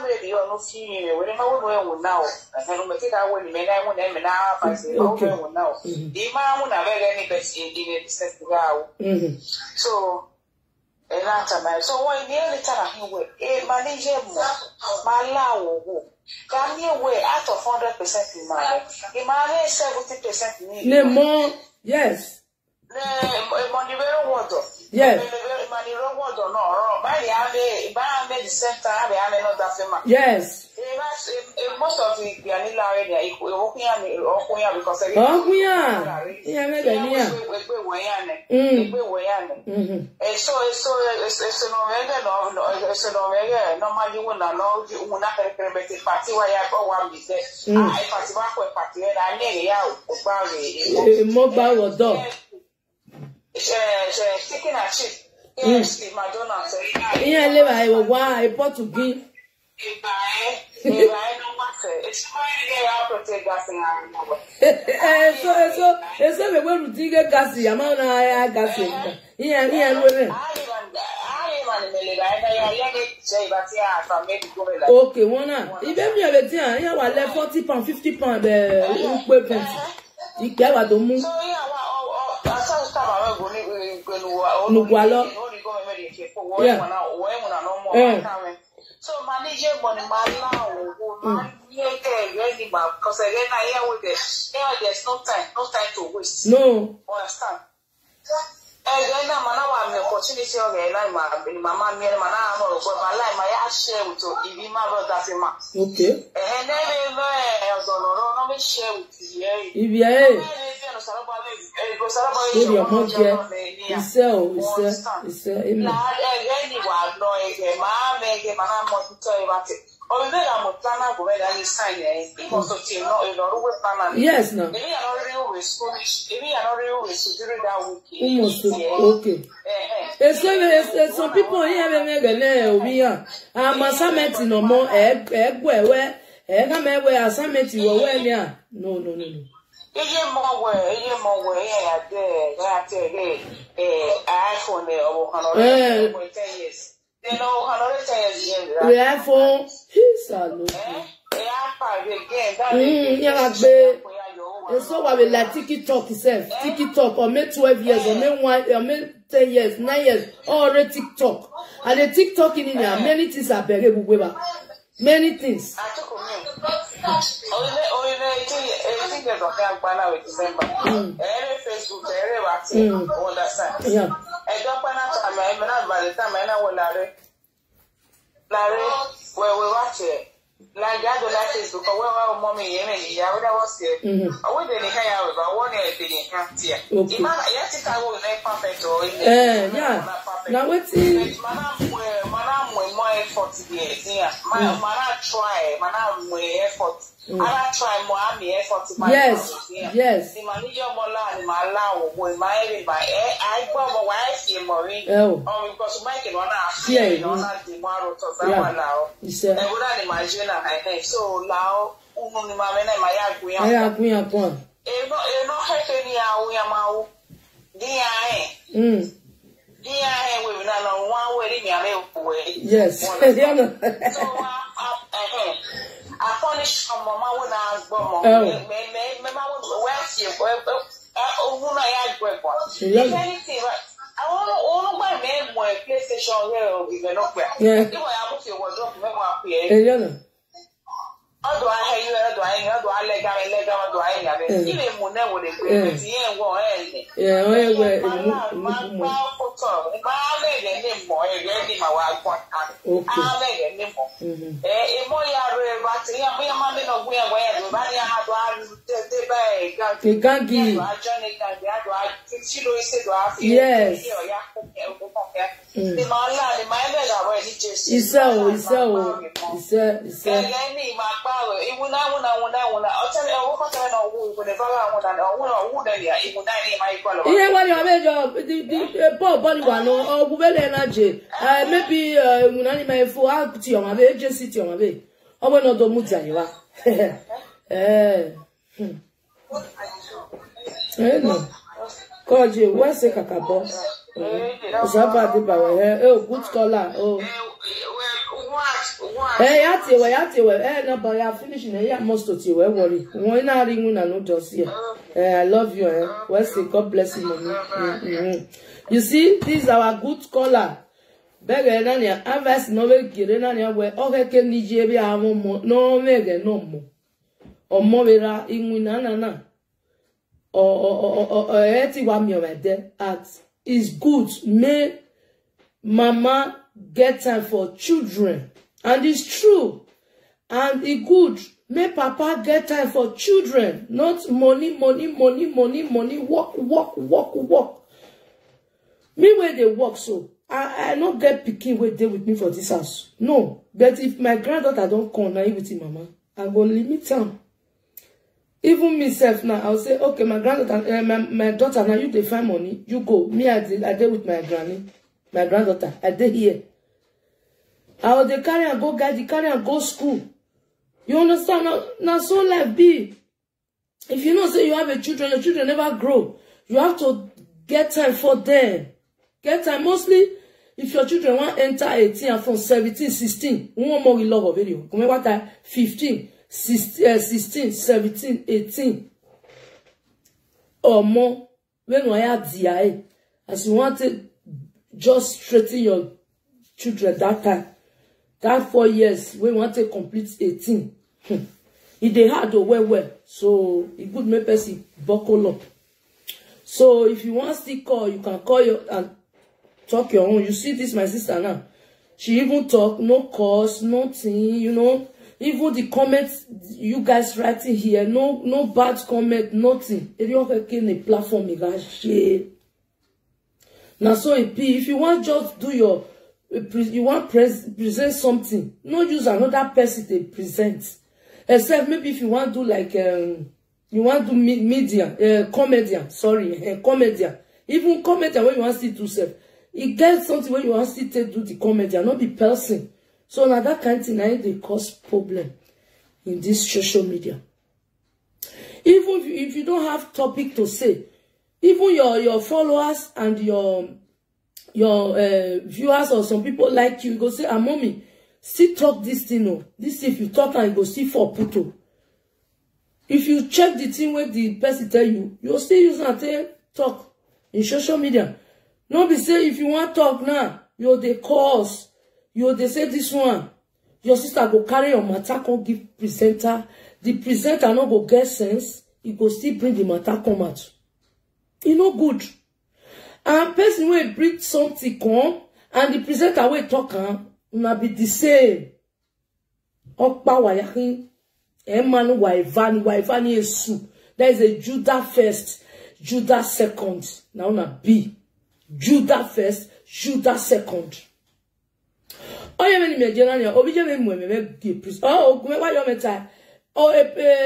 Baby, or no fear, whenever we will now, and no matter how many men I want them and now, I say, okay, now. The man won't have any best in the set to go. So, and after my so when the only time he will manager my law. Can you weigh out of 100% in my money 70% in no more, yes. Money very water. Yes. Money wrong water, no, by the same time, I am not that. Yes. Most of the Yanila area, because chicken and chip. Yes, McDonald's. Yeah, live I why Portuguese. If I don't matter, it's fine. I'll protect gas and so we will dig a gassy amount of gas. Yeah, okay, one. Even me have a tea, I left 40 pounds, 50 pounds, weapons. You care what the moon. So manager money because again I hear with this. There's no time to waste. No. Understand? And then I'm an opportunity of a line, my man, my life, my share with you, my brother. Okay. And then I share with you. Yes, no. Okay. Some people here we are. Summit no more egg where summit you were there. No. iPhone iPhone. So I will like TikTok itself. TikTok or make 12 years or make 1 or make 10 years, 9 years, already TikTok. And the TikTok in India, many things are very good. Many things. Like that, the latest because when mommy and I was here, I wouldn't hear about 1 year being here. Yes, I will make perfect or yeah. Now what's it? Madam, with more effort here. Man, try, madam, with effort. I try more effort. Yes. The manager Mola, my law, with my I got my wife here, Maureen. Oh, because Mike one after the tomorrow to that now. I would imagine. So now, my yes. I punish from Mama when I was born. I want my name when PlayStation here even up there. Yeah. If I have to up here. How do I hear you? How do I leg out? Do I have it? Even Mona would agree. Yeah, maybe my full out to your way, just sit your way. I will not do much. God, you what's a cacabo? Good scholar. Oh, no, but you are finishing. Most of you, worry. When I ring, I know just here. I love you. Well, say God bless you, mommy. You see, this is our good scholar. Beggar, Nania, Avas, no, Girena, where okay, can Nigeria, no, mega, no more. Or Movera, in Winana. Or 81 years there. It's good. May Mama get time for children. And it's true. And it's good. May Papa get time for children. Not money. Work. Me where they work so. I not get picking where they with me for this house. No. But if my granddaughter don't come now with him, Mama, I go limit them. Even myself now, I'll say, okay, my granddaughter, my daughter, now you find money, you go. Me, I did with my granny, my granddaughter. I did here. I will they carry and go guide, they carry and go school. You understand? Now so life be. If you know say you have a children, the children never grow. You have to get time for them. Get time. Mostly, if your children want to enter 18 and from 17, 16, one more love of video. Come what time? 15, 16, 17, 18. Or more. When we have DIA, as you want to just straighten your children that time. That 4 years, we want to complete 18. If they hard to well. So it could make person buckle up. So if you want to call, you can call you and talk your own. You see this, my sister now. She even talk, no cause, nothing, you know. Even the comments you guys writing here, no bad comment, nothing. If you want to a platform, you guys share. Now so if you want just do your you want present something, no use another person to present. Except maybe if you want to do like you want to do media, comedian, comedian. Even comedian when you want to do self, it gets something when you want to do the comedian, not the person. So now that kind of thing, they cause problem in this social media. Even if you don't have topic to say, even your followers and your viewers or some people like you go say, mommy, still talk this thing. No, this if you talk and you go see for puto. If you check the thing where the person tell you, you'll still use and talk in social media. No be say if you want talk now, you're the cause. You they say this one, your sister go carry your matter, come give presenter. The presenter no go get sense. He go still bring the matter come out. It no good. And person will bring something come, and the presenter will talk na be the same. Okpa wayakin, emanu waivani esu. There is a Judah first, Judah second. Now na B. Judah first, Judah second. Oh, you mean me generally? Oh, we just me give priest. Oh, why you meta? Oh,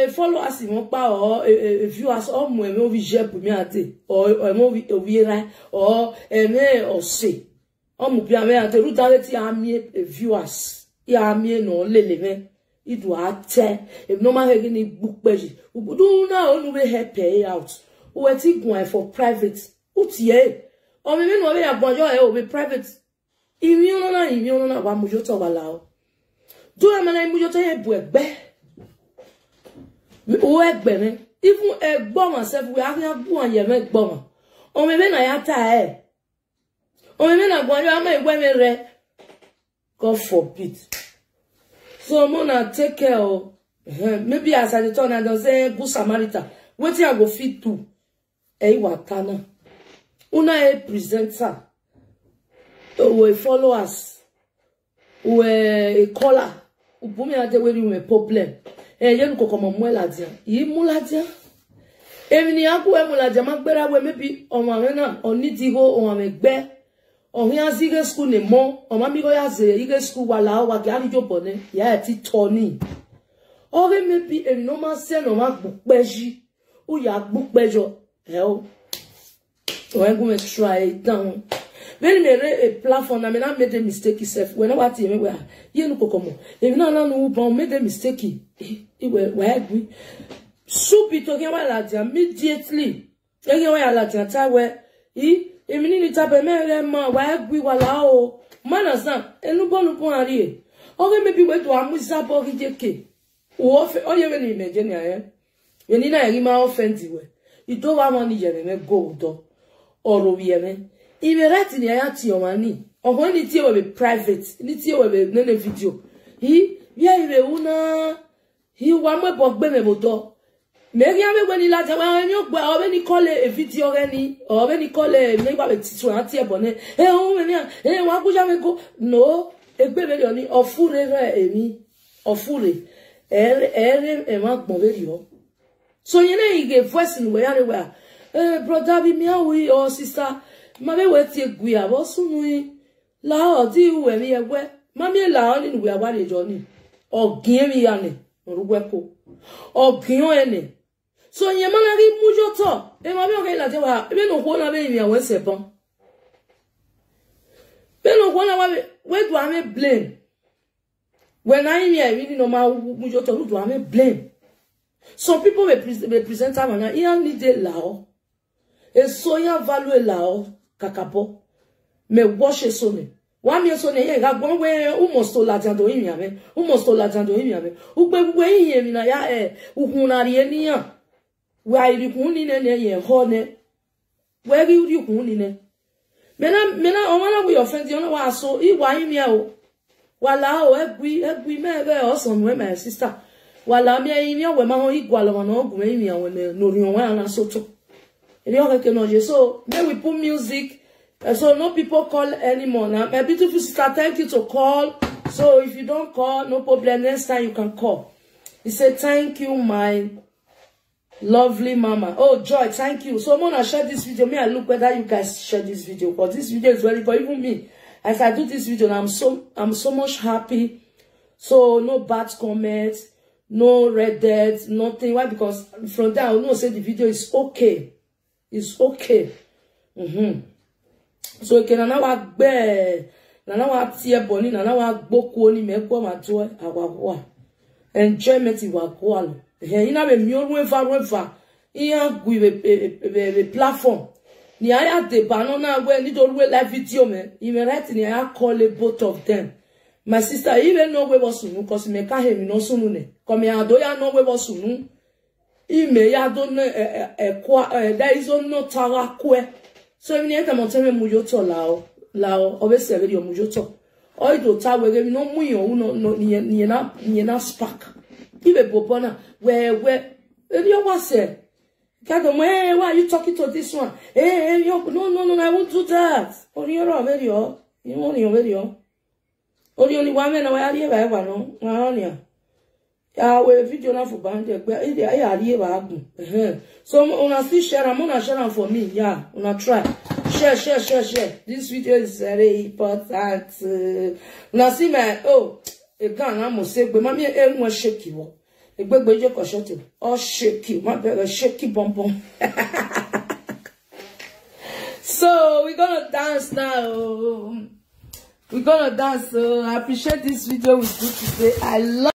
follow us in one power. Or viewers. Oh, me we share for me ate. Or me we right. Or me or say. Oh, me be me ate. Root out the army viewers. Ya army no lele me. It do ate. If no man having a book page, we do now only help pay out. We take going for private. Utie. Oh, me no we are going to be private. Imiona wa mujoto walao. Do a man mujoto ye buegbe. O egbe ne. Even egbo myself we have bu an ye me egbo. O me na ya ta O me na gwan yo ama egbe me re. God forbid. So mo na take care of maybe as I turn and don't say good Samaritan. Wetin I go fit to? Watana. Una presenter. We followers, we a caller, we put me at the way we a problem. You go come mweladia. You mweladia. Even you go mweladia. Magbera we maybe on wamena on nitigo on wamegbe. On here zige school ne mo. On mami go ya ze zige school wala wa gari jo bone. Ya ti Tony. Or maybe a normal sen on ma bukbeji. U ya bukbejo. Hell. When go try it down. When me a platform, I mean, I made a mistake itself. When I was here, where you know, come if no, made a mistake. It where we soup it talking about that immediately. Again, where I like that time where he, meaning it up a man, where we were lao, manners now, and no bon point. Okay, maybe we do amusa bori jeke. Oh, you when imagine ya. When you na ma offend we. You don't want money me go do. Or we me. If you write in ya ti your money. Or when it will be private. It will be no video. He una. He wa me bogbe me bodo. Maybe I'm when he like when you go when he call a video any or when he call a maybe a teacher at your bonnet. Hey, what could I go? No, a baby only or full emi or fully. A mark video. So you know, he gave voice in where brother be me away or sister. Mammy, wait your guia was soon. La, do when we are wet. Mammy allowed in we are one journey. Or give me any or wepo or any. So you man ri mujo to e ma be o la je wa e be no ko na be mi awon se bon be no ko na wa where do I blame when I hear really no ma mujo to do I blame some people may present am na e need dey lao e so ya value lao kakabo me wash so ni wa mi so ni e ga gbon we u mo so la jan do yin ame u mo so la jan do yin ame u pe gbogbo yin mi na ya ukun na ri eniyan where you kuni ne ye hone where you kuni ne mena o mana we offend you no wa so I wa yin mi o wala o egui me be o so we my sister wala mi yin mi o we ma ho igwa lo na ogun yin mi awon no ri won na so to e o ke no je so then we put music so no people call anymore now. My beautiful sister, thank you to call. So if you don't call, no problem, next time you can call. He said thank you, my lovely mama. Oh, Joy, thank you. So I'm gonna share this video. May I look whether you guys share this video, because this video is very for even me. As I do this video, I'm so much happy. So no bad comments, no red deads, nothing. Why? Because from there I will know say the video is okay. It's okay. So you can now be na wa tie boni na wa gboku oni me ko ma to awa enjoyment wa ko alo. Ina be mi orun fa iya gui be platform ni aya de banana we ni do we live video me you me right ni aya call both of them. My sister even know we was sunu cause me ka he mi no sunu ne come ya do ya know we was sunu I me ya do ne there is no tara kwe so mi enta mo teme mu yo to lao obese video mu yo to o do ta we no mu yo no ni na spark ibe bobona where you was say why are you talking to this one? Hey, no, I won't do that. Only your video. You want your video. Only one man I are here by one. Yeah, we video now for band. I are here. So on see share, I'm gonna share for me. Yeah, on try. Share. This video is very important. Now see my again, I'm gonna say, but mommy, everyone shake you. Oh, shaky, my baby, shaky bum bum. So we're gonna dance now. I appreciate this video with you today. I love